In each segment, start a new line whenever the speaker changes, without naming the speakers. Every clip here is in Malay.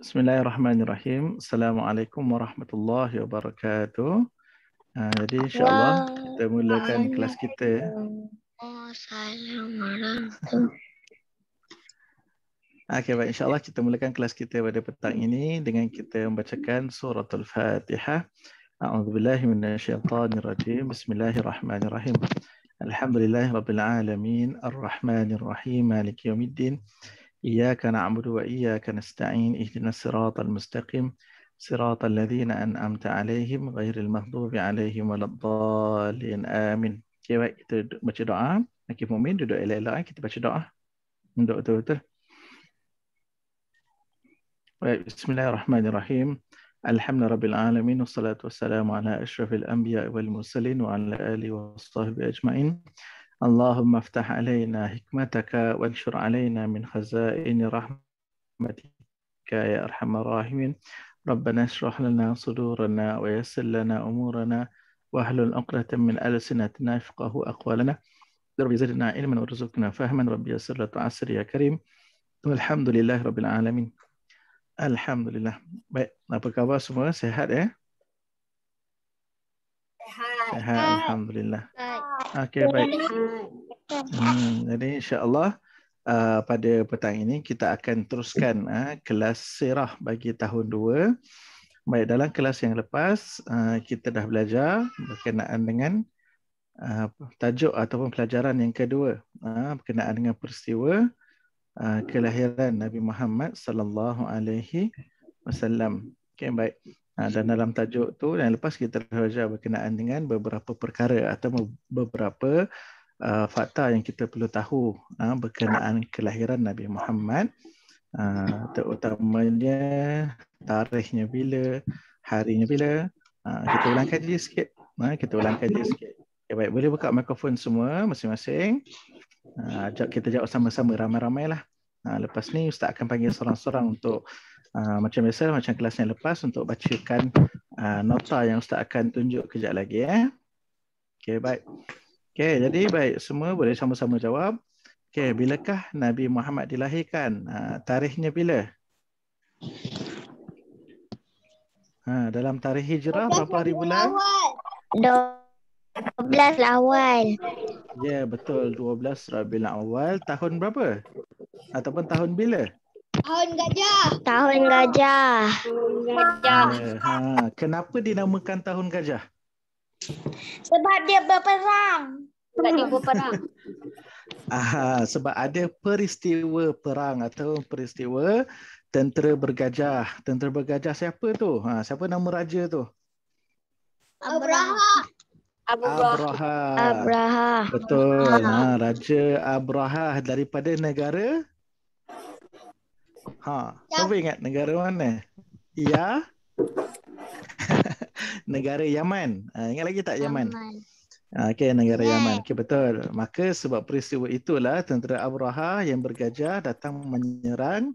Bismillahirrahmanirrahim. Assalamualaikum warahmatullahi wabarakatuh. Jadi insyaAllah kita mulakan kelas kita. Okey, baik. InsyaAllah kita mulakan kelas kita pada petang ini dengan kita membacakan surah Al-Fatihah. A'udzubillahi minasyaitanirrajim. Bismillahirrahmanirrahim. Alhamdulillahirabbil alamin, arrahmanirrahim, maliki yaumiddin. Iyyaka na'budu wa iyyaka nasta'in. Ihdinas siratal mustaqim. Siratal ladzina an'amta 'alaihim ghairil maghdubi 'alaihim waladdallin. Amin. Okey, baik, kita baca doa. Okey, mukmin duduk elok-elok, kita baca doa. Duduk betul-betul. Baik, bismillahirrahmanirrahim. Alhamdulillahirabbil alamin, wassalatu wassalamu ala asyrafil anbiya'i wal mursalin wa ala alihi washabbihi ajmain. Allahumma aftah alaina hikmataka wanshur alaina min khazaini rahmatika ya arhamar rahimin. Rabbana shrah lana sudurana wa yassir lana umurana wahlul 'uqdatam min alsinatina yafqahu aqwalana. Rabbi zidna ilman warzuqna fahman. Rabbi yassir la tu'assir ya karim. Alhamdulillahirabbil alamin. Alhamdulillah. Baik, apa khabar semua? Sehat ya? Sehat, alhamdulillah. Okey, baik. Jadi insya-Allah pada petang ini kita akan teruskan kelas sirah bagi tahun 2. Baik, dalam kelas yang lepas kita dah belajar berkenaan dengan tajuk ataupun pelajaran yang kedua berkenaan dengan peristiwa kelahiran Nabi Muhammad sallallahu alaihi wasallam. Okey, baik. Dan dalam tajuk tu yang lepas kita belajar berkenaan dengan beberapa perkara atau beberapa fakta yang kita perlu tahu berkenaan kelahiran Nabi Muhammad, terutamanya tarikhnya bila, harinya bila. Kita ulang kaji sikit. Okay, baik, boleh buka mikrofon semua masing-masing. Kita jawab sama-sama, ramai-ramai lah. Lepas ni Ustaz akan panggil seorang-seorang untuk macam biasa, macam kelas yang lepas, untuk bacakan nota yang Ustaz akan tunjuk kejap lagi. Okey, baik. Okey, jadi baik, semua boleh sama-sama jawab. Okey, bilakah Nabi Muhammad dilahirkan? Tarikhnya bila? Dalam tarikh hijrah berapa hari bulan?
12 awal.
Ya, betul, 12 Rabiul Awal. Tahun berapa? Ataupun tahun bila?
Tahun gajah. Tahun gajah.
Kenapa dinamakan tahun gajah?
Sebab dia berperang.
Sebab ada peristiwa perang atau peristiwa tentera bergajah. Tentera bergajah siapa tu? Siapa nama raja tu?
Abraha.
Betul. Raja Abraha daripada negara. Siapa ingat negara mana? Ya. Negara Yaman. Ingat lagi tak Yaman? Okey, negara Yaman. Okey, betul. Maka sebab peristiwa itulah tentera Abraha yang bergajah datang menyerang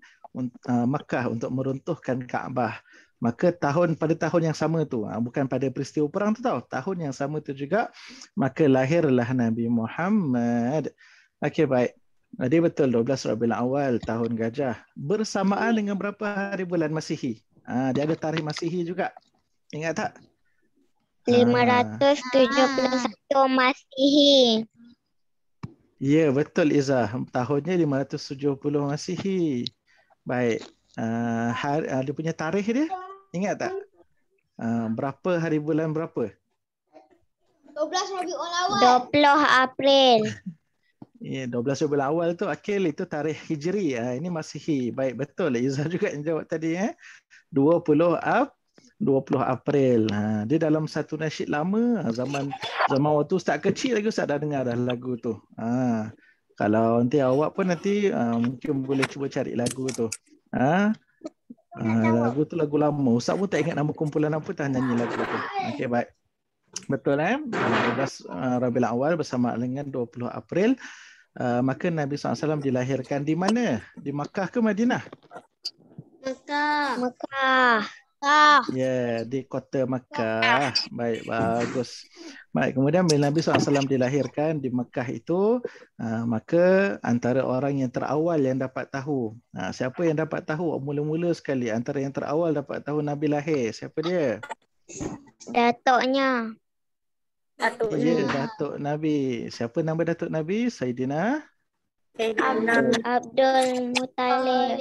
Makkah untuk meruntuhkan Kaabah. Maka pada tahun yang sama tu, bukan pada peristiwa perang tu tahu, tahun yang sama tu juga, maka lahirlah Nabi Muhammad. Okey, baik. Jadi betul 12 Rabiul Awal, tahun gajah. Bersamaan dengan berapa hari bulan Masihi? Dia ada tarikh Masihi juga. Ingat tak?
571 Masihi.
Ya, betul Izzah. Tahunnya 570 Masihi. Baik. Dia punya tarikh dia, ingat tak? Berapa hari bulan berapa?
12 Rabiul Awal. 20 April.
Ya, 12 Rabiul Awal tu akil, itu tarikh Hijri. Ini Masihi. Baik, betul. Izzah juga yang jawab tadi. 20 April. Dia dalam satu nasyid lama, zaman waktu Ustaz kecil lagi, Ustaz dah dengar dah lagu tu. Kalau nanti awak pun nanti mungkin boleh cuba cari lagu tu. Lagu tu lagu lama. Ustaz pun tak ingat nama kumpulan apa, tak nyanyi lagu tu. Okey, baik. Betul 12 Rabiul Awal bersama dengan 20 April. Maka Nabi SAW dilahirkan di mana? Di Makkah ke Madinah?
Mekah.
Ya, di kota Makkah. Baik, bagus. Baik, kemudian bila Nabi SAW dilahirkan di Makkah itu, maka antara orang yang terawal yang dapat tahu. Siapa yang dapat tahu? Mula-mula sekali, antara yang terawal dapat tahu Nabi lahir. Siapa dia?
Datuknya.
Ya, Datuk Nabi. Siapa nama Datuk Nabi? Saidina
Abdul Muttalib.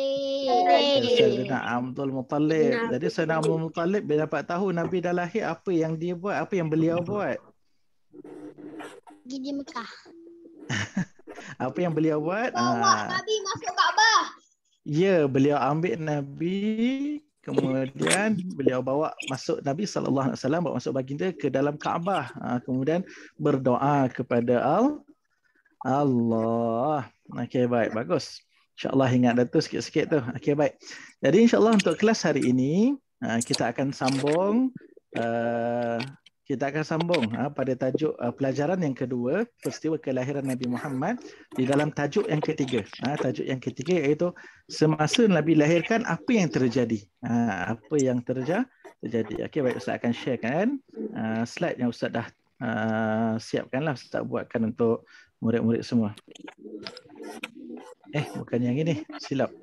Saidina Abdul Muttalib. Jadi Saidina Abdul Muttalib bila dapat tahu Nabi dah lahir, apa yang dia buat? Apa yang beliau buat?
Pergi di Mekah.
Apa yang beliau buat?
Bawa Nabi masuk Kaabah.
Ya, beliau ambil Nabi, kemudian beliau bawa masuk Nabi SAW, bawa masuk baginda ke dalam Kaabah. Kemudian berdoa kepada Allah. Okey, baik, bagus. InsyaAllah ingat Datuk sikit-sikit tu. Okey, baik. Jadi insyaAllah untuk kelas hari ini, kita akan sambung pada tajuk pelajaran yang kedua, peristiwa kelahiran Nabi Muhammad di dalam tajuk yang ketiga. Tajuk yang ketiga iaitu semasa Nabi lahirkan, apa yang terjadi? Apa yang terjadi? Okey, baik, Ustaz akan sharekan slide yang Ustaz dah siapkanlah, Ustaz buatkan untuk murid-murid semua. Bukan yang ini, silap.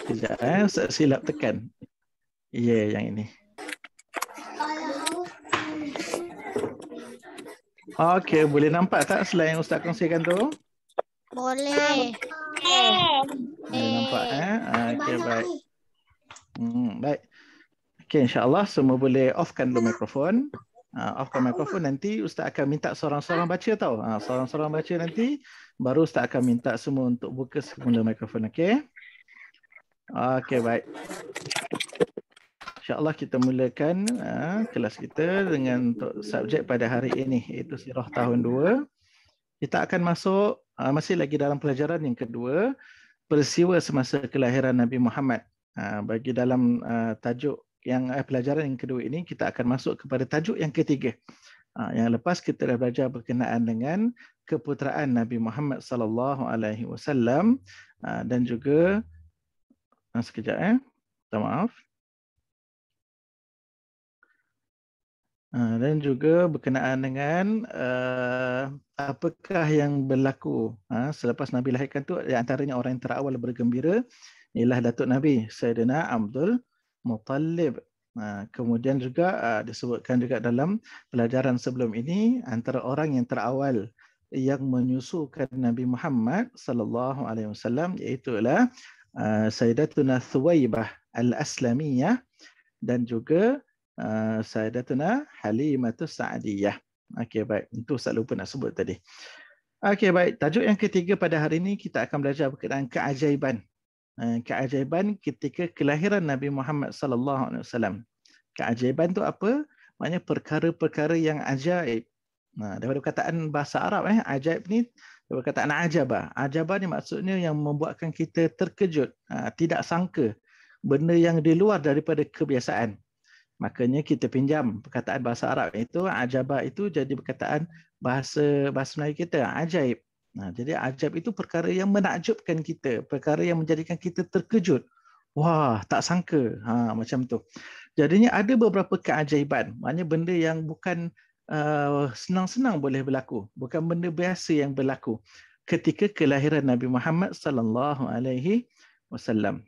Sekejap, Ustaz silap tekan. Ya, yang ini. Okey, boleh nampak tak slide yang Ustaz kongsikan tu?
Boleh.
Boleh nampak okey, baik. Baik. Okey, insya-Allah semua boleh offkan dulu mikrofon. Offkan mikrofon, nanti Ustaz akan minta seorang-seorang baca tau. Seorang-seorang baca nanti, baru Ustaz akan minta semua untuk buka semula mikrofon. Okey? Okey, baik. InsyaAllah kita mulakan kelas kita dengan subjek pada hari ini, iaitu Sirah tahun 2. Kita akan masuk, masih lagi dalam pelajaran yang kedua, peristiwa semasa kelahiran Nabi Muhammad. Bagi dalam tajuk yang pelajaran yang kedua ini, kita akan masuk kepada tajuk yang ketiga. Yang lepas kita dah belajar berkenaan dengan keputeraan Nabi Muhammad SAW, dan juga sekejap minta maaf. Dan juga berkenaan dengan apakah yang berlaku selepas Nabi lahirkan tu. Di antaranya orang yang terawal bergembira ialah Datuk Nabi Saidina Abdul Muttalib. Kemudian juga disebutkan juga dalam pelajaran sebelum ini, antara orang yang terawal yang menyusukan Nabi Muhammad sallallahu alaihi wasallam iaitu Sayyidatuna Thuwaibah Al-Aslamiyah dan juga Sayyidatuna Halimatus Sa'diyah. Okey, baik. Itu saya lupa nak sebut tadi. Okey, baik. Tajuk yang ketiga pada hari ini, kita akan belajar berkenaan keajaiban. Keajaiban ketika kelahiran Nabi Muhammad sallallahu alaihi wasallam. Keajaiban tu apa? Maknanya perkara-perkara yang ajaib. Daripada perkataan bahasa Arab ajaib ni daripada perkataan ajabah. Ajabah ni maksudnya yang membuatkan kita terkejut, tidak sangka, benda yang di luar daripada kebiasaan. Makanya kita pinjam perkataan bahasa Arab itu, ajabah itu jadi perkataan bahasa Melayu kita, ajaib. Jadi ajaib itu perkara yang menakjubkan kita, perkara yang menjadikan kita terkejut. Wah, tak sangka. Macam tu. Jadinya ada beberapa keajaiban, maknanya benda yang bukan senang-senang boleh berlaku, bukan benda biasa yang berlaku ketika kelahiran Nabi Muhammad sallallahu alaihi wasallam.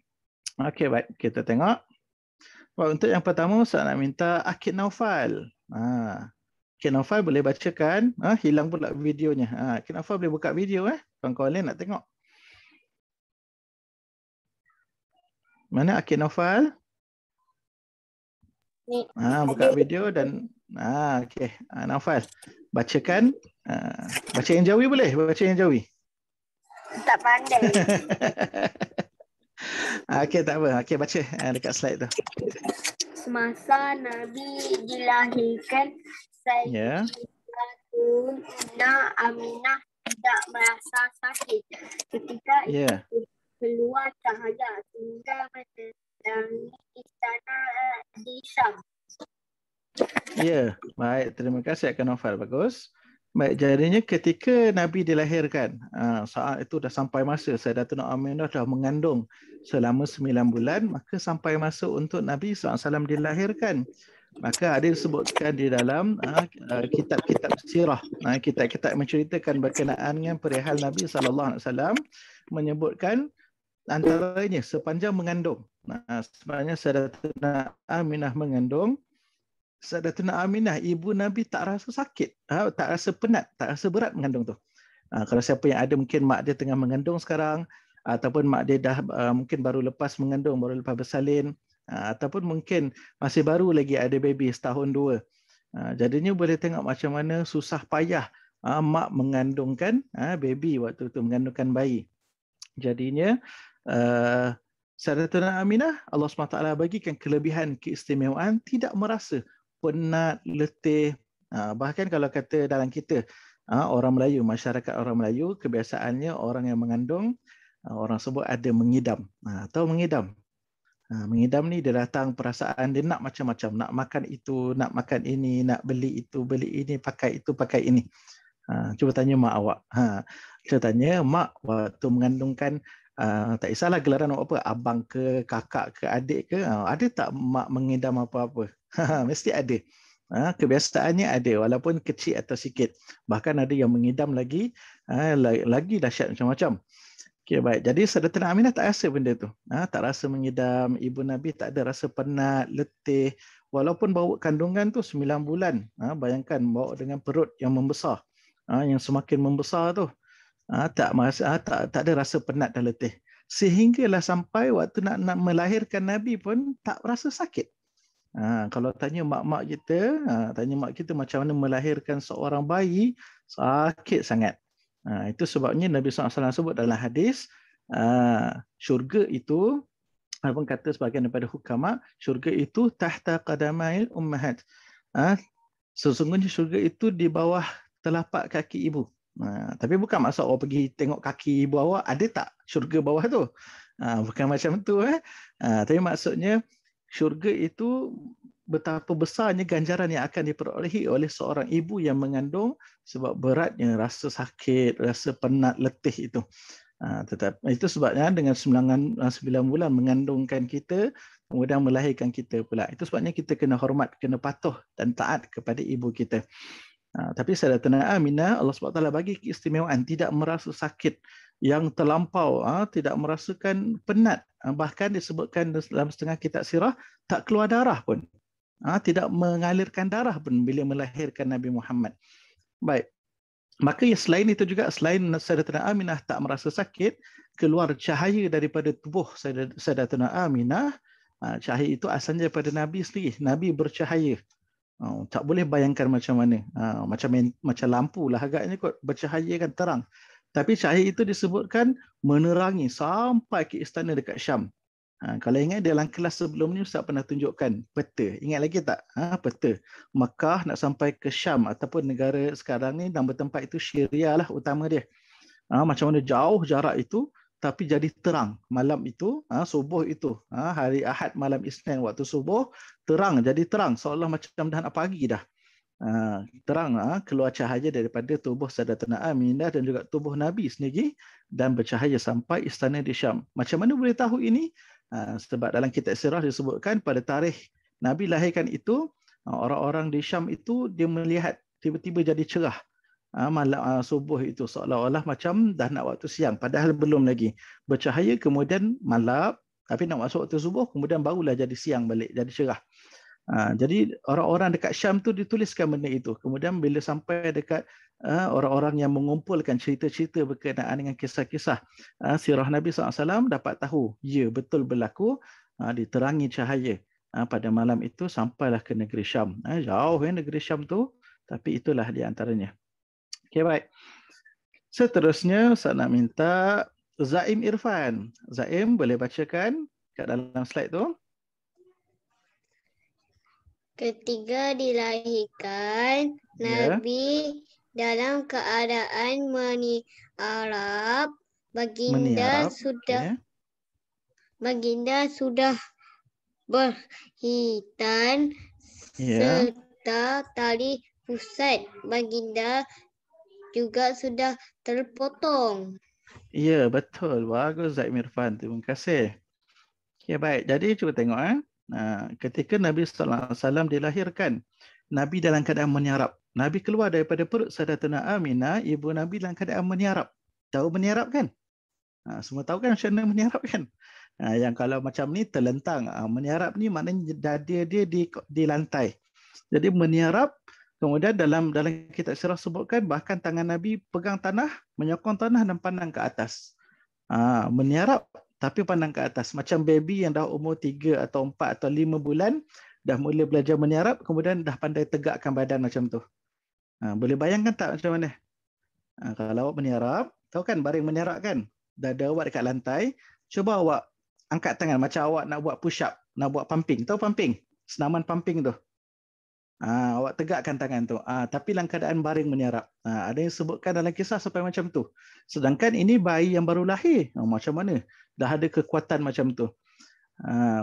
Okey, baik, kita tengok. Untuk yang pertama, saya nak minta Akid Naufal. Akid Naufal boleh bacakan. Hilang pula videonya. Akid Naufal boleh buka video. Kawan-kawan lain nak tengok. Mana Akid Naufal? Buka video dan... Okey. Naufal, bacakan. Baca yang Jawi boleh? Baca yang Jawi.
Tak pandai.
Okey, tak apa. Okey, baca dekat slide tu.
Semasa Nabi dilahirkan, Sayyidatuna Aminah tidak merasa sakit. Ketika itu keluar cahaya hingga menerangi istana di Syam.
Baik. Terima kasih Akak Naufal. Bagus. Baik, jadinya ketika Nabi dilahirkan, saat itu dah sampai masa Sayyidatuna Aminah dah mengandung selama 9 bulan, maka sampai masa untuk Nabi SAW dilahirkan. Maka ada disebutkan di dalam kitab-kitab sirah, kitab-kitab menceritakan berkenaan dengan perihal Nabi SAW, menyebutkan antaranya sepanjang mengandung. Sebenarnya Sayyidatuna Aminah mengandung. Sayyidatuna Aminah, ibu Nabi tak rasa sakit, tak rasa penat, tak rasa berat mengandung tu. Kalau siapa yang ada, mungkin mak dia tengah mengandung sekarang, ataupun mak dia dah mungkin baru lepas mengandung, baru lepas bersalin, ataupun mungkin masih baru lagi ada baby setahun dua. Jadinya boleh tengok macam mana susah payah mak mengandungkan baby waktu tu, mengandungkan bayi. Jadinya Sayyidatuna Aminah, Allah SWT bagikan kelebihan keistimewaan, tidak merasa penat, letih. Bahkan kalau kata dalam kita, orang Melayu, masyarakat orang Melayu, kebiasaannya orang yang mengandung, orang sebut ada mengidam. Tahu mengidam? Mengidam ni dia datang perasaan dia nak macam-macam, nak makan itu, nak makan ini, nak beli itu, beli ini, pakai itu, pakai ini. Cuba tanya mak awak. Cuba tanya mak waktu mengandungkan, tak kisahlah gelaran apa, abang ke, kakak ke, adik ke, ada tak mak mengidam apa-apa? Mesti ada. Kebiasaannya ada, walaupun kecil atau sikit. Bahkan ada yang mengidam lagi dahsyat macam-macam. Okay, baik. Jadi Sayyidatuna Aminah tak rasa benda tu. Tak rasa mengidam. Ibu Nabi tak ada rasa penat, letih. Walaupun bawa kandungan tu 9 bulan. Bayangkan bawa dengan perut yang membesar. Yang semakin membesar tu. Tak ada rasa penat dan letih. Sehinggalah sampai waktu nak melahirkan Nabi pun tak rasa sakit. Kalau tanya mak-mak kita, macam mana melahirkan seorang bayi, sakit sangat. Itu sebabnya Nabi SAW sebut dalam hadis, syurga itu, apa kata sebahagian daripada hukama, syurga itu tahta qadamail ummahat. Sesungguhnya syurga itu di bawah telapak kaki ibu. Tapi bukan maksud awak pergi tengok kaki ibu awak, ada tak syurga bawah tu? Bukan macam tu. Tapi maksudnya syurga itu betapa besarnya ganjaran yang akan diperolehi oleh seorang ibu yang mengandung, sebab beratnya rasa sakit, rasa penat, letih itu. Tetapi itu sebabnya dengan 9 bulan mengandungkan kita, kemudian melahirkan kita pula. Itu sebabnya kita kena hormat, kena patuh dan taat kepada ibu kita. Tapi Sayyidatuna Aminah, Allah SWT bagi keistimewaan, tidak merasa sakit yang terlampau, tidak merasakan penat. Bahkan disebutkan dalam setengah kitab sirah, tak keluar darah pun. Tidak mengalirkan darah pun bila melahirkan Nabi Muhammad. Baik. Maka selain itu juga, selain Sayyidatuna Aminah tak merasa sakit, keluar cahaya daripada tubuh Sayyidatuna Aminah. Cahaya itu asalnya daripada Nabi sendiri. Nabi bercahaya. Tak boleh bayangkan macam mana. Macam lampu lah agaknya kot, bercahaya kan, terang. Tapi cahaya itu disebutkan menerangi sampai ke istana dekat Syam. Kalau ingat dalam kelas sebelum ni Ustaz pernah tunjukkan peta. Ingat lagi tak? Peta. Mekah nak sampai ke Syam ataupun negara sekarang ni, nama tempat itu Syria lah utama dia. Macam mana jauh jarak itu, tapi jadi terang malam itu, subuh itu, hari Ahad malam Isnin waktu subuh, terang, jadi terang seolah macam dah nak pagi dah. Terang, keluar cahaya daripada tubuh Sayyidatuna Aminah dan juga tubuh Nabi sendiri, dan bercahaya sampai istana di Syam. Macam mana boleh tahu ini? Sebab dalam kitab sirah disebutkan pada tarikh Nabi lahirkan itu, orang-orang di Syam itu dia melihat tiba-tiba jadi cerah malam subuh itu, seolah-olah macam dah nak waktu siang, padahal belum lagi. Bercahaya kemudian malap, tapi nak masuk waktu subuh, kemudian barulah jadi siang balik, jadi cerah. Jadi orang-orang dekat Syam tu dituliskan benda itu. Kemudian bila sampai dekat orang-orang yang mengumpulkan cerita-cerita berkenaan dengan kisah-kisah sirah Nabi SAW, dapat tahu, ya betul berlaku, diterangi cahaya pada malam itu, sampailah ke negeri Syam. Jauh negeri Syam tu, tapi itulah di antaranya. Okay, baik. Seterusnya saya nak minta Zaim Irfan. Zaim boleh bacakan kat dalam slide tu.
Ketika dilahirkan, Nabi dalam keadaan meniarap, baginda sudah berhitan serta tali pusat baginda juga sudah terpotong.
Ya, betul. Bagus Zaid Mirfan. Terima kasih. Okay, baik. Jadi cuba tengok. Ketika Nabi SAW dilahirkan, Nabi dalam keadaan meniarap. Nabi keluar daripada perut Sayyidatina Aminah, ibu Nabi dalam keadaan meniarap. Tahu meniarap kan? Semua tahu kan macam mana meniarap kan? Yang kalau macam ni terlentang. Meniarap ni maknanya dada dia di lantai. Jadi meniarap, kemudian dalam kitab sirah sebutkan bahkan tangan Nabi pegang tanah, menyokong tanah dan pandang ke atas. Meniarap tapi pandang ke atas. Macam baby yang dah umur 3 atau 4 atau 5 bulan, dah mula belajar meniarap, kemudian dah pandai tegakkan badan macam tu. Boleh bayangkan tak macam mana? Kalau awak meniarap, tahu kan baring meniarap kan? Dada awak dekat lantai, cuba awak angkat tangan macam awak nak buat push up, nak buat pumping. Tahu pumping? Senaman pumping tu. Awak tegakkan tangan tu. Tapi dalam keadaan baring meniarap. Ada yang sebutkan dalam kisah sampai macam tu. Sedangkan ini bayi yang baru lahir. Macam mana? Dah ada kekuatan macam tu.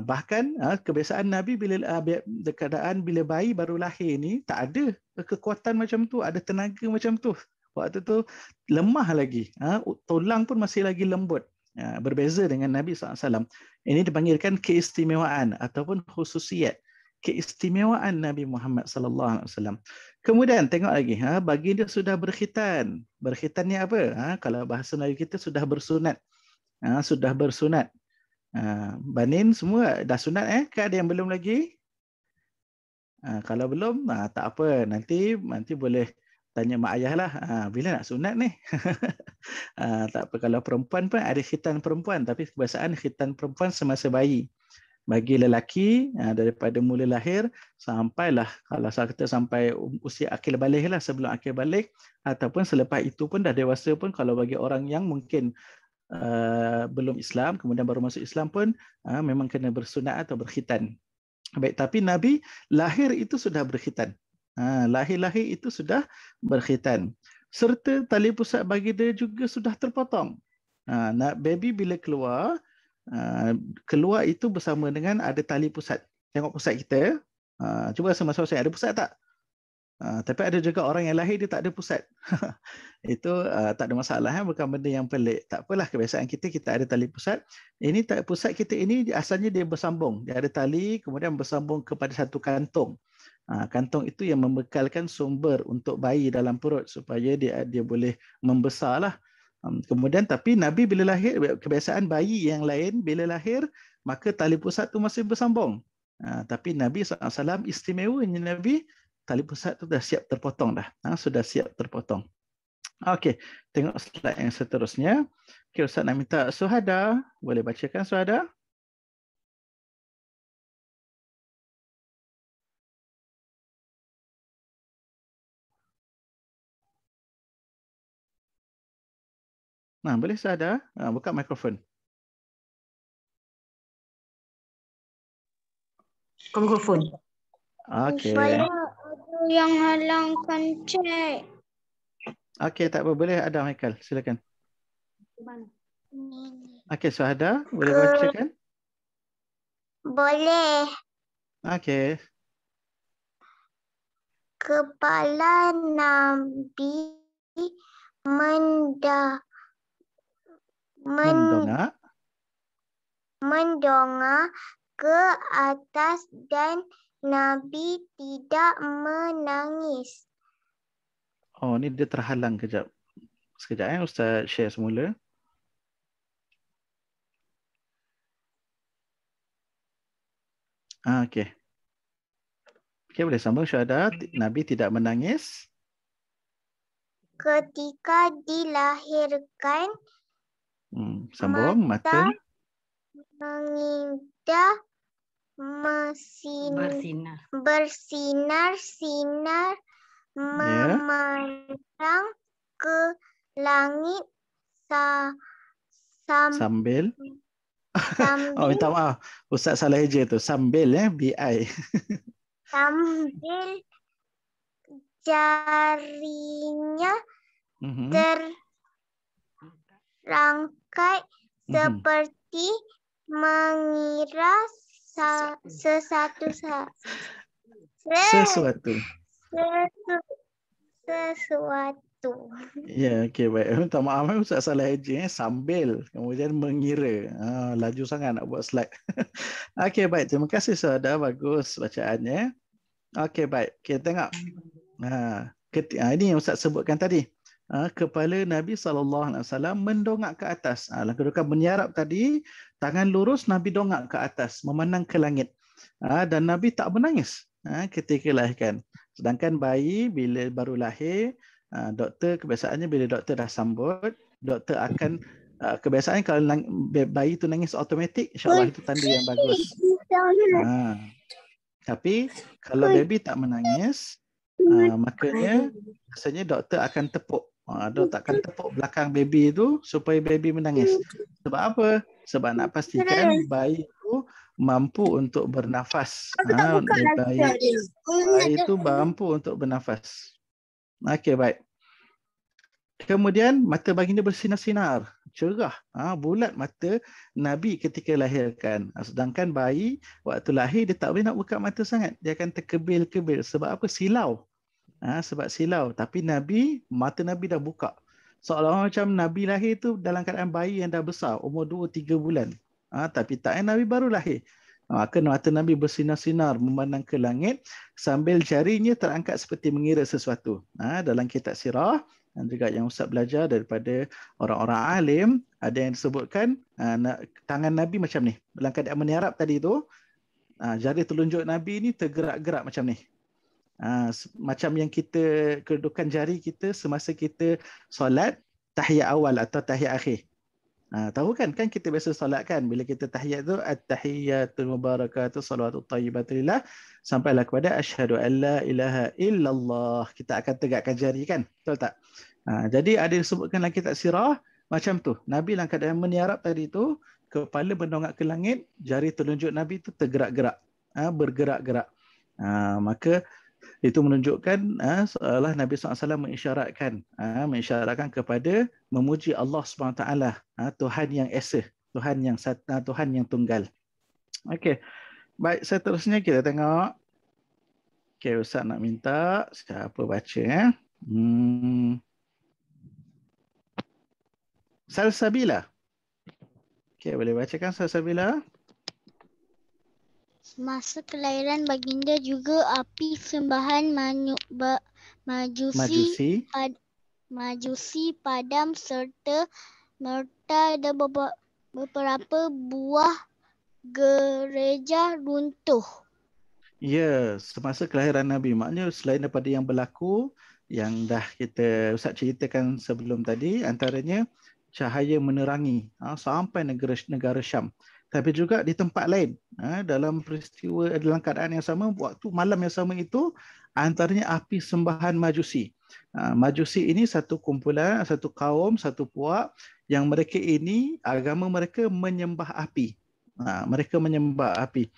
Bahkan kebiasaan Nabi bila keadaan bila bayi baru lahir ni tak ada kekuatan macam tu, ada tenaga macam tu. Waktu tu lemah lagi. Tulang pun masih lagi lembut. Berbeza dengan Nabi SAW. Ini dipanggilkan keistimewaan ataupun khususiat. Keistimewaan Nabi Muhammad sallallahu alaihi wasallam. Kemudian tengok lagi, baginda sudah berkhitan. Berkhitan ni apa? Kalau bahasa Melayu kita sudah bersunat. Sudah bersunat. Banin semua dah sunat ke ada yang belum lagi? Kalau belum, tak apa. Nanti boleh tanya mak ayah lah. Bila nak sunat ni? Tak apa. Kalau perempuan pun ada khitan perempuan. Tapi kebiasaan khitan perempuan semasa bayi. Bagi lelaki, daripada mula lahir sampailah, kalau saya kata sampai usia akil balik lah, sebelum akil balik ataupun selepas itu pun dah dewasa pun, kalau bagi orang yang mungkin belum Islam kemudian baru masuk Islam pun memang kena bersunat atau berkhitan. Baik, tapi Nabi lahir itu sudah berkhitan. Lahir itu sudah berkhitan. Serta tali pusat baginda juga sudah terpotong. Baby bila keluar itu bersama dengan ada tali pusat. Tengok pusat kita. Cuba rasa masing-masing ada pusat tak? Tapi ada juga orang yang lahir dia tak ada pusat. Itu tak ada masalah, bukan benda yang pelik. Tak apalah, kebiasaan kita ada tali pusat. Ini pusat kita ini asalnya dia bersambung. Dia ada tali kemudian bersambung kepada satu kantung. Kantong itu yang membekalkan sumber untuk bayi dalam perut supaya dia boleh membesarlah. Kemudian tapi Nabi bila lahir, kebiasaan bayi yang lain bila lahir maka tali pusat tu masih bersambung. Tapi Nabi SAW istimewanya Nabi, tali pusat tu dah siap terpotong dah. Sudah siap terpotong. Okey, tengok slide yang seterusnya. Okay, Ustaz nak minta Suhada, boleh bacakan Suhada? Boleh Suhada? Buka mikrofon.
Mikrofon.
Okey.
Saya ada yang halangkan cek.
Okey, tak apa, boleh ada Michael, silakan. Okey, Suhada, boleh bacakan?
Boleh.
Okey.
Kepala Nabi mendongak ke atas dan Nabi tidak menangis.
Oh, ni dia terhalang kejap. Sekejap Ustaz share semula. Okey. Okey, boleh sambung Syuhada. Nabi tidak menangis
Ketika dilahirkan,
sambung mata
mengindah bersinar-sinar memandang ke langit
sambil minta maaf, Ustaz salah eja tu. Sambil BI.
Sambil jarinya terangkai seperti mengira sesuatu.
Ya, okey, baik. Minta maaf, Ustaz salah eja, sambil kemudian mengira. Laju sangat nak buat slide. Okey, baik. Terima kasih Saudara. Bagus bacaannya. Okey, baik. Kita tengok. Ini yang Ustaz sebutkan tadi. Kepala Nabi SAW mendongak ke atas. Dalam kedudukan menyarap tadi, tangan lurus Nabi dongak ke atas, memandang ke langit. Dan Nabi tak menangis ketika lahirkan. Sedangkan bayi bila baru lahir, doktor kebiasaannya bila doktor dah sambut, doktor akan kebiasaannya kalau bayi tu nangis automatik, insya-Allah itu tanda yang bagus. Tapi kalau baby tak menangis, makanya biasanya doktor akan tepuk. Doktor akan tepuk belakang baby itu supaya baby menangis. Sebab apa? Sebab nak pastikan bayi itu mampu untuk bernafas. Bayi itu mampu untuk bernafas. Okey, baik. Kemudian mata baginda bersinar-sinar, cerah, bulat mata Nabi ketika lahirkan. Sedangkan bayi waktu lahir dia tak boleh nak buka mata sangat, dia akan terkebil-kebil. Sebab apa? Silau. Sebab silau. Tapi Nabi, mata Nabi dah buka. Seolah-olah macam Nabi lahir tu dalam keadaan bayi yang dah besar, umur 2-3 bulan. Tapi tak, Nabi baru lahir. Maka mata Nabi bersinar-sinar memandang ke langit sambil jarinya terangkat seperti mengira sesuatu. Dalam kitab sirah dan juga yang Ustaz belajar daripada orang-orang alim, ada yang disebutkan tangan Nabi macam ni. Dalam keadaan meniarap tadi tu, jari telunjuk Nabi ni tergerak-gerak macam ni. Macam yang kita kedudukan jari kita semasa kita solat tahiyat awal atau tahiyat akhir. Tahu kan kita biasa solat kan, bila kita tahiyat tu at-tahiyyatul mubarakatuh salawatut thayyibatillah sampailah kepada asyhadu alla ilaha illallah, kita akan tegakkan jari kan, betul tak? Jadi ada yang disebutkan dalam kitab sirah macam tu, Nabi dalam keadaan meniarap tadi tu, kepala mendongak ke langit, jari telunjuk Nabi tu tergerak-gerak, bergerak-gerak. Maka itu menunjukkan seolah Nabi SAW mengisyaratkan kepada memuji Allah SWT, Tuhan yang Esa, Tuhan yang tunggal. Okey. Baik, seterusnya kita tengok. Okey, Ustaz nak minta siapa baca Salsabila. Okey, boleh bacakan Salsabila?
Masa kelahiran baginda juga api sembahan majusi padam serta merta dan beberapa buah gereja runtuh.
Ya, semasa kelahiran Nabi. Maknanya selain daripada yang berlaku, yang dah kita Ustaz ceritakan sebelum tadi, antaranya cahaya menerangi sampai negara Syam. Tapi juga di tempat lain, dalam peristiwa, dalam keadaan yang sama, waktu malam yang sama itu, antaranya api sembahan Majusi. Majusi ini satu kumpulan, satu kaum, satu puak yang mereka ini, agama mereka menyembah api. Mereka menyembah api.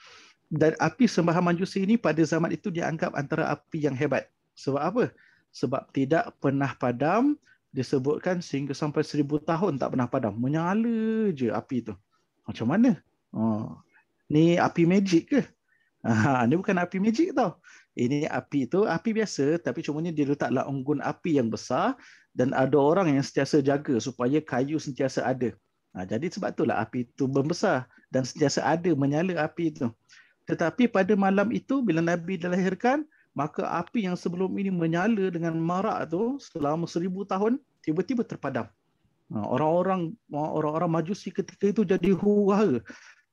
Dan api sembahan Majusi ini pada zaman itu dianggap antara api yang hebat. Sebab apa? Sebab tidak pernah padam, disebutkan sehingga sampai 1000 tahun tak pernah padam. Menyala je api itu. Macam mana? Ni api magic ke? Ni bukan api magic tau. Ini api itu api biasa, tapi cumanya dia letaklah unggun api yang besar dan ada orang yang sentiasa jaga supaya kayu sentiasa ada. Jadi sebab itulah api itu membesar dan sentiasa ada menyala api itu. Tetapi pada malam itu bila Nabi dilahirkan, maka api yang sebelum ini menyala dengan marak tu selama 1000 tahun tiba-tiba terpadam. Orang-orang Majusi ketika itu jadi huru-hara.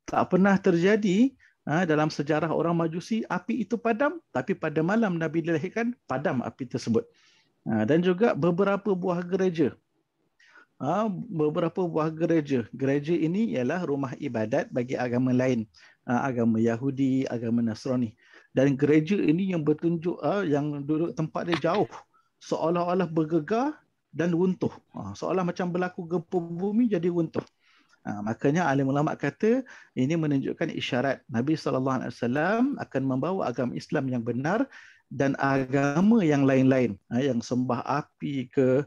Tak pernah terjadi dalam sejarah orang Majusi api itu padam, tapi pada malam Nabi dilahirkan padam api tersebut. Dan juga beberapa buah gereja. Gereja ini ialah rumah ibadat bagi agama lain, agama Yahudi, agama Nasrani. Dan gereja ini yang bertunjuk yang duduk tempat dia jauh, seolah-olah bergegar dan runtuh. Seolah macam berlaku gempa bumi jadi runtuh. Makanya alim ulama kata ini menunjukkan isyarat Nabi SAW akan membawa agama Islam yang benar dan agama yang lain-lain yang sembah api ke,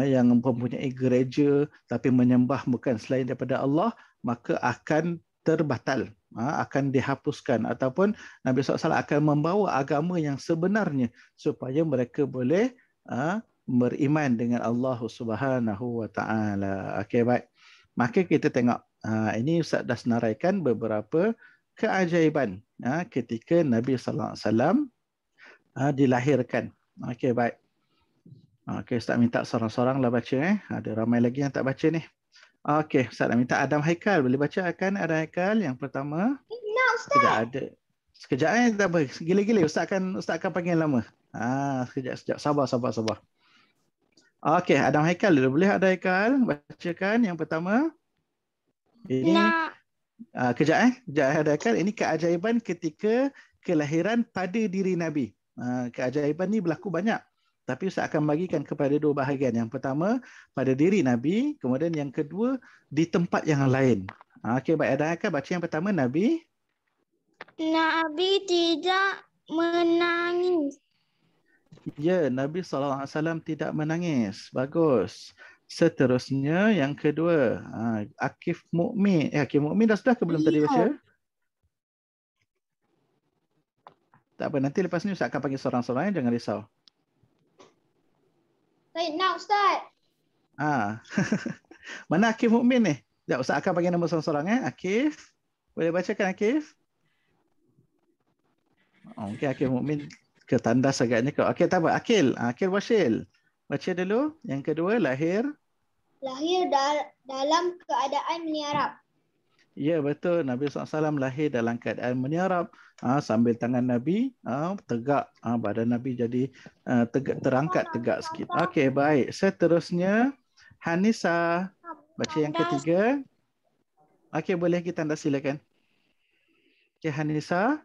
yang mempunyai gereja tapi menyembah bukan selain daripada Allah, maka akan terbatal, akan dihapuskan, ataupun Nabi SAW akan membawa agama yang sebenarnya supaya mereka boleh beriman dengan Allah Subhanahu wa taala. Okey, baik. Maka kita tengok ini Ustaz dah senaraikan beberapa keajaiban ketika Nabi sallallahu alaihi wasallam dilahirkan. Okey, baik. Okey, Ustaz minta seorang-seoranglah baca Ada ramai lagi yang tak baca ni. Okey, Ustaz nak minta Adam Haikal. Boleh baca akan Adam Haikal yang pertama? Sekejap ada. Sekejap tak apa. Gila-gila Ustaz akan panggil lama. Sekejap. Sabar. Okey, Adam Haikal dulu. Boleh Adam Haikal bacakan yang pertama? Ini kejap Adam Haikal. Ini keajaiban ketika kelahiran pada diri Nabi. Keajaiban ni berlaku banyak. Tapi Ustaz akan bagikan kepada dua bahagian. Yang pertama, pada diri Nabi. Kemudian yang kedua, di tempat yang lain. Okey, baik. Ada akan baca yang pertama, Nabi.
Nabi tidak menangis.
Ya, Nabi SAW tidak menangis. Bagus. Seterusnya, yang kedua, Akif Mukmin. Akif Mukmin dah sudah ke belum tadi baca? Tak apa, nanti lepas ni Ustaz akan panggil seorang-seorang. Jangan risau.
Baik, nak Ustaz.
Mana Akif Mukmin ni? Sekejap, Ustaz akan panggil nombor seorang-seorang. Akif. Boleh bacakan Akif? Okey, Akif Mukmin ketandas agaknya. Okey, tak apa. Akil Wasil. Baca dulu. Yang kedua, lahir
dalam keadaan meniarap.
Ya, betul. Nabi SAW lahir dalam keadaan meniarap. Sambil tangan Nabi tegak. Badan Nabi jadi terangkat tegak sikit. Okey, baik. Seterusnya, Hanisa. Baca yang ketiga. Okey, boleh kita tanda silakan. Okey, Hanisa.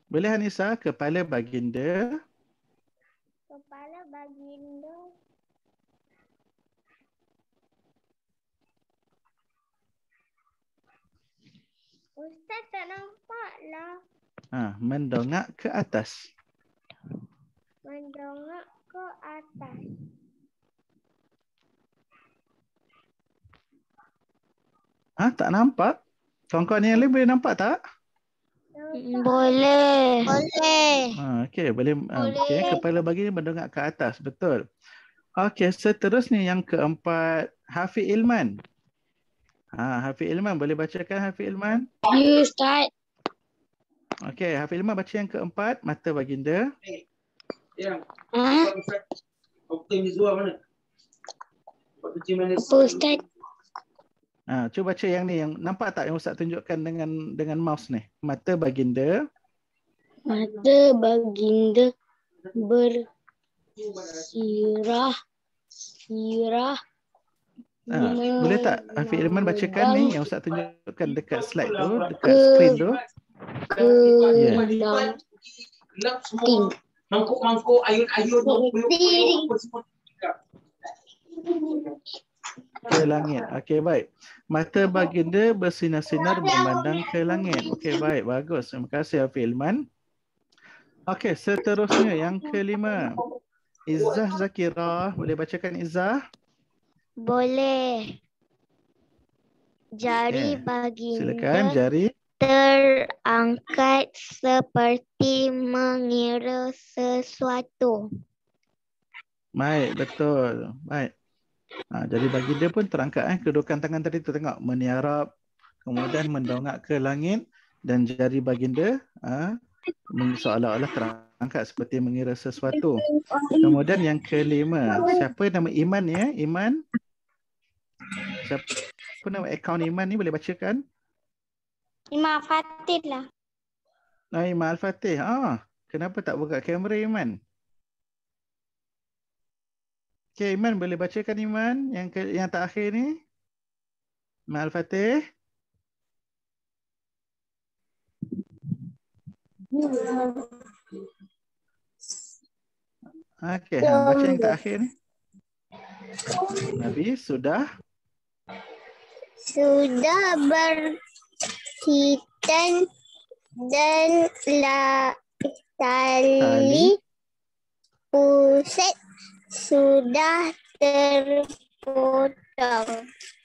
Boleh Hanisa, kepala baginda.
Kepala baginda. Ustaz tak nampaklah.
Mendongak ke atas.
Mendongak ke atas.
Tak nampak? Kawan-kawan yang lain boleh nampak tak?
Boleh.
Okey, boleh. Okey, kepala baginda mendongak ke atas. Betul. Okey, seterusnya yang keempat, Hafiz Ilman. Hafiz Ilman, boleh bacakan Hafiz Ilman?
Ya, Ustaz.
Okey, Hafiz Ilman baca yang keempat, mata baginda.
Apa Ustaz?
Cuba baca yang ni, yang nampak tak yang Ustaz tunjukkan dengan mouse ni? Mata baginda.
Mata baginda bersirah.
Boleh tak Hafiz Ilman bacakan ni yang Ustaz tunjukkan dekat slide tu, dekat skrin tu?
Mangkuk-mangkuk, ayun-ayun,
ke langit. Okey, baik. Mata baginda bersinar-sinar memandang ke langit. Okey, baik. Bagus. Terima kasih Hafiz Ilman. Okey, seterusnya yang kelima. Izzah Zakirah. Boleh bacakan Izzah?
Boleh. Jari baginda.
Silakan, jari.
Terangkat seperti mengira sesuatu.
Baik, betul. Baik. Jadi baginda pun terangkat kedudukan tangan tadi tu, tengok meniarap, kemudian mendongak ke langit, dan jari baginda seolah-olah terangkat seperti mengira sesuatu. Kemudian yang kelima, siapa nama Iman ya? Iman? Siapa nama akaun Iman ni, boleh bacakan?
Imam Fatih lah.
Iman Al-Fatih. Kenapa tak buka kamera Iman? Okay, Iman boleh bacakan Iman yang terakhir ni? Iman Al-Fatih. Okey, baca yang terakhir ni. Nabi sudah
berkhitan dan tali pusat sudah terpotong.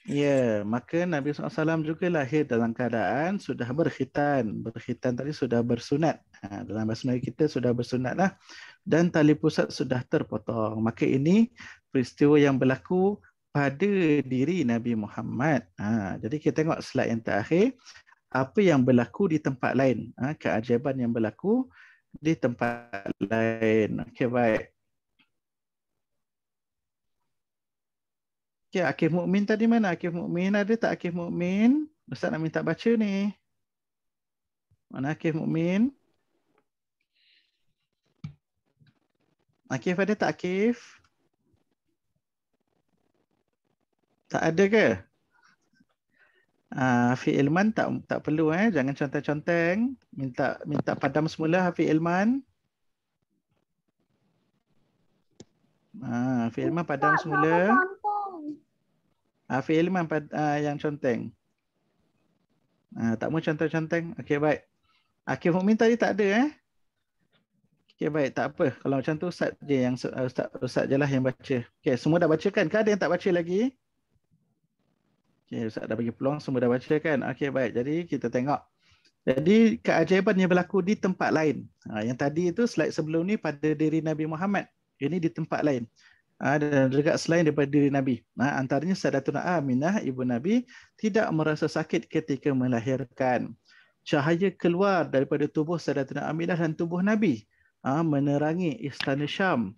Ya, maka Nabi SAW juga lahir dalam keadaan sudah berkhitan. Berkhitan tadi sudah bersunat. Dalam bahasa Melayu kita sudah bersunat lah. Dan tali pusat sudah terpotong. Maka ini peristiwa yang berlaku pada diri Nabi Muhammad. Jadi kita tengok slide yang terakhir. Apa yang berlaku di tempat lain. Keajaiban yang berlaku di tempat lain. Okey, baik. Okay, Akif Mukmin tadi mana? Akif Mukmin ada tak Akif Mukmin? Ustaz nak minta baca ni. Mana Akif Mukmin? Akif ada tak Akif? Tak ada ke? Hafiz Ilman tak perlu jangan conteng-conteng. Minta padam semula Hafiz Ilman. Hafiz Ilman padam semula. Hafiz Ilman yang conteng. Tak mau conteng-conteng. Okey, baik. Akif Mukmin tadi tak ada Okey, baik, tak apa. Kalau macam tu Ustaz je yang Ustaz je lah yang baca. Okey, semua dah baca kan? Ke ada yang tak baca lagi? Okey, Ustaz dah bagi peluang, semua dah baca kan? Okey, baik. Jadi kita tengok. Jadi keajaiban yang berlaku di tempat lain. Yang tadi itu slide sebelum ni pada diri Nabi Muhammad. Ini di tempat lain. Dan dekat selain daripada diri Nabi. Antaranya Sayyidatuna Aminah ibu Nabi tidak merasa sakit ketika melahirkan. Cahaya keluar daripada tubuh Sayyidatuna Aminah dan tubuh Nabi, menerangi istana Syam.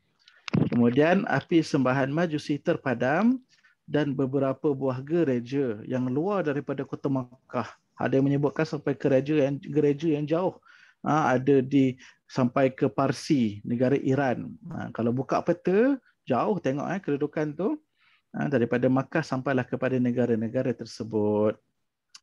Kemudian api sembahan Majusi terpadam dan beberapa buah gereja yang luar daripada kota Makkah. Ada yang menyebutkan sampai gereja yang jauh. Ada sampai ke Parsi, negara Iran. Kalau buka peta, jauh tengok kedudukan tu. Daripada Makkah sampailah kepada negara-negara tersebut.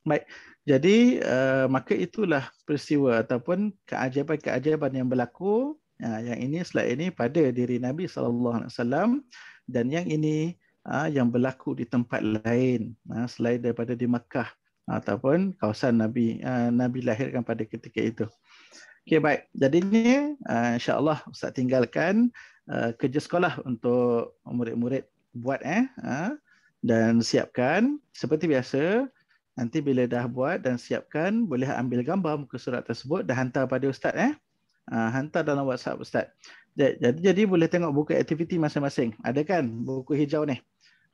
Baik, jadi maka itulah peristiwa ataupun keajaiban-keajaiban yang berlaku. Yang ini slide ini pada diri Nabi SAW, dan yang ini yang berlaku di tempat lain selain daripada di Makkah ataupun kawasan Nabi lahirkan pada ketika itu. Okey, baik. Jadinya insya-Allah Ustaz tinggalkan kerja sekolah untuk murid-murid buat dan siapkan seperti biasa. Nanti bila dah buat dan siapkan, boleh ambil gambar muka surat tersebut dan hantar pada Ustaz hantar dalam WhatsApp Ustaz. Jadi boleh tengok buku aktiviti masing-masing. Ada kan buku hijau ni?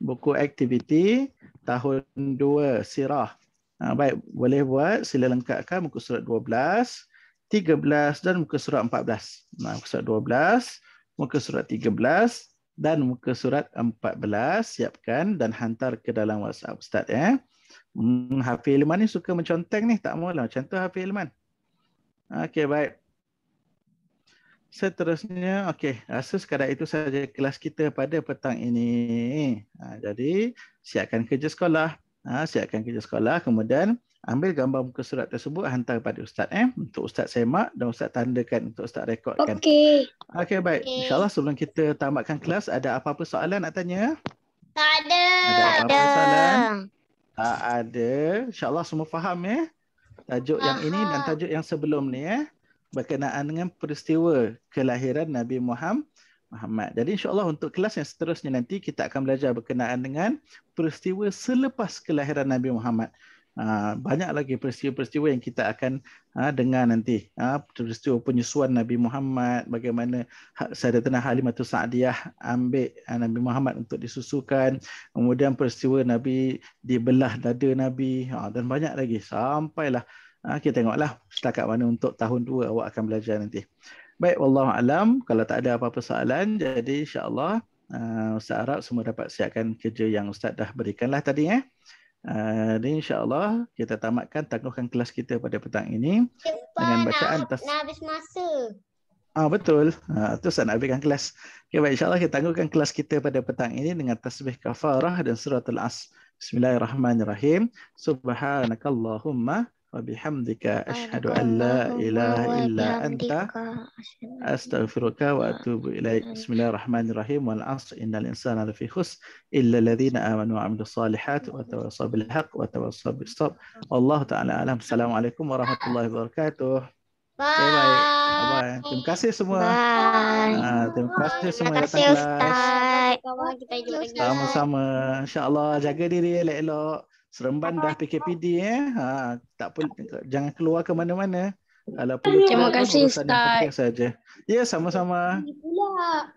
Buku aktiviti tahun 2 sirah. Baik, boleh buat, sila lengkapkan muka surat 12, 13 dan muka surat 14. Muka surat 12, muka surat 13 dan muka surat 14 siapkan dan hantar ke dalam WhatsApp Ustaz Hafiz Ilman ni suka menconteng ni, tak maulah macam tu Hafiz Ilman. Okey, baik. Seterusnya, okey, rasa sekadar itu saja kelas kita pada petang ini. Jadi, siapkan kerja sekolah. Siapkan kerja sekolah, kemudian ambil gambar muka surat tersebut, hantar kepada Ustaz untuk Ustaz semak dan Ustaz tandakan, untuk Ustaz rekodkan.
Okey.
Okey, baik. InsyaAllah sebelum kita tamatkan kelas, ada apa-apa soalan nak tanya?
Tak ada.
Ada apa-apa soalan? Tak ada. InsyaAllah semua faham tajuk yang ini dan tajuk yang sebelum ni berkenaan dengan peristiwa kelahiran Nabi Muhammad. Jadi insya-Allah untuk kelas yang seterusnya nanti kita akan belajar berkenaan dengan peristiwa selepas kelahiran Nabi Muhammad. Banyak lagi peristiwa-peristiwa yang kita akan dengar nanti. Peristiwa penyusuan Nabi Muhammad, bagaimana Sayyidatina Halimatus Sa'diyah ambil Nabi Muhammad untuk disusukan, kemudian peristiwa Nabi dibelah dada Nabi, dan banyak lagi sampailah kita tengoklah setakat mana untuk tahun 2 awak akan belajar nanti. Baik, wallahu alam. Kalau tak ada apa-apa soalan, jadi insya-Allah Ustaz harap semua dapat siapkan kerja yang Ustaz dah berikanlah tadi dan insya-Allah kita tamatkan tangguhkan kelas kita pada petang ini dengan bacaan
nak habis masa.
Betul. Itu Ustaz nak habiskan kelas. Okay, baik, insya-Allah kita tangguhkan kelas kita pada petang ini dengan tasbih kafarah dan suratul As. Bismillahirrahmanirrahim. Subhanakallahumma wa bihamdika asyhadu an la ilaha illa anta astaghfiruka wa atubu ilaik. Bismillahirrahmanirrahim. Wal 'asr innal insana lafi khusr illa alladhina amanu wa 'amilus salihati wa tawassaw bil haqq wa tawassaw bis sabr. Wallahu ta'ala alam. Assalamualaikum warahmatullahi wabarakatuh.
Bye.
Okay, baik. Bye. Terima kasih semua.
Bye.
Terima kasih semua yang datang
Terima kasih
kelas.
Ustaz. Ustaz. Kita jumpa lagi.
Sama-sama. InsyaAllah jaga diri elok-elok. Seremban dah PKPD tak perlu, jangan keluar ke mana-mana. Kalau perlu
Terima
keluar pun
kasih,
urusan yang penting saja. Ya, sama-sama.
Pula.